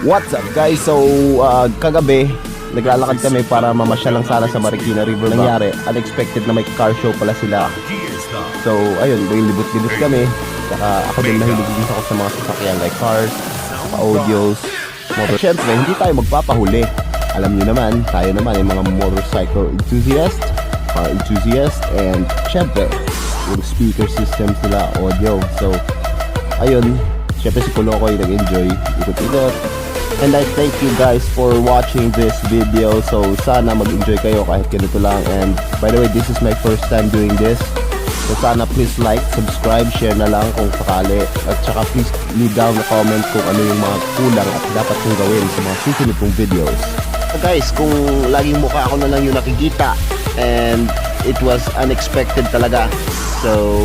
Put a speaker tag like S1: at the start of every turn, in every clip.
S1: What's up guys? So kagabi naglalakad kami para mamasyal lang sana sa Marikina River. Nangyari, unexpected na may car show pala sila. So ayun, libot-libot kami. Saka ako din mahilig din ako sa mga sasakyan like cars, audios, motor. Siyempre, hindi tayo magpapahuli. Alam nyo naman, tayo naman ay mga motorcycle enthusiast, car enthusiast, and siyempre yung speaker systems nila, audio. So ayun, siyempre si Kulokoy nag-enjoy, ikot-ikot. And I thank you guys for watching this video. So sana mag-enjoy kayo kahit ganito lang. And by the way, this is my first time doing this. So sana please like, subscribe, share na lang kung sakali. At saka please leave down a comment kung ano yung mga kulang at dapat kong gawin sa mga susunod kong videos. So guys, kung laging mukha ako na lang yung nakikita and it was unexpected talaga. So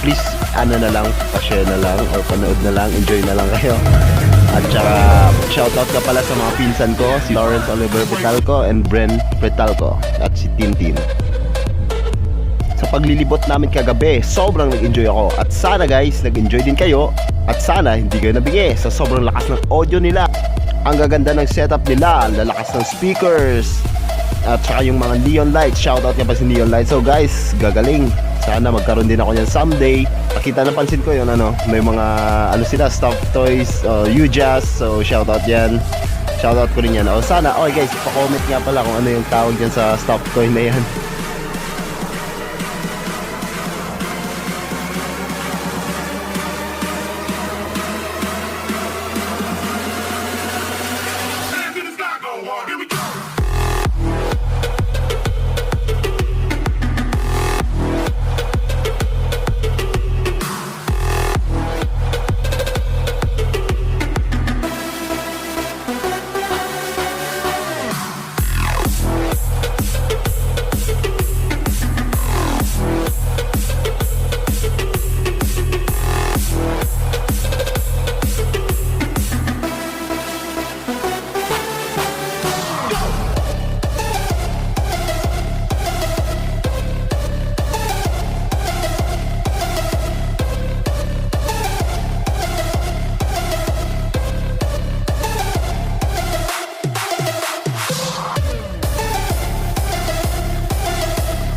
S1: please ano na lang, pa-share na lang or panood na lang, enjoy na lang kayo. At saka shoutout ka pala sa mga pinsan ko, si Lawrence Oliver Petalco and Bren Petalco at si Tintin. Sa paglilibot namin kagabi, sobrang nag-enjoy ako. At sana guys, nag-enjoy din kayo. At sana hindi kayo nabigay sa sobrang lakas ng audio nila. Ang gaganda ng setup nila, lalakas ng speakers. At saka yung mga neon lights, shoutout nga pa si Neon Lights. So guys, gagaling. Sana magkaroon din ako niyan someday. Nakita napansin ko yun, may mga sila, stuffed toys, UJazz. So shoutout yan. Shoutout ko rin yan. O sana, guys, pa-comment nga pala kung ano yung tawag dyan sa stuffed toy na yan.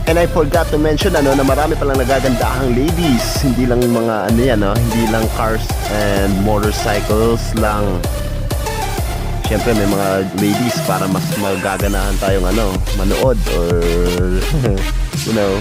S1: And I forgot to mention na marami palang nagagandahang ladies. Hindi lang mga hindi lang cars and motorcycles lang. Siyempre may mga ladies para mas magaganahan tayong manood or you know.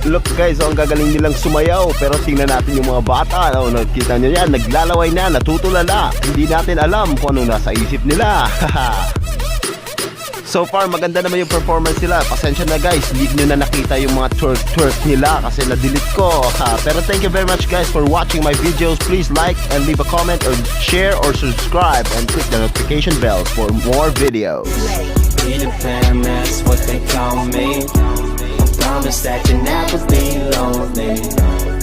S1: Look guys, ang gagaling nilang sumayaw. Pero tingnan natin yung mga bata. Nakita nyo yan, naglalaway na, natutulala. Hindi natin alam kung ano nasa isip nila. So far, maganda naman yung performance nila. Pasensya na guys, hindi nyo na nakita yung mga twerk nila kasi na-delete ko. Pero thank you very much guys for watching my videos. Please like and leave a comment or share or subscribe and click the notification bell for more videos.
S2: Peter Pan, that's what they call me. Promise that you never be lonely.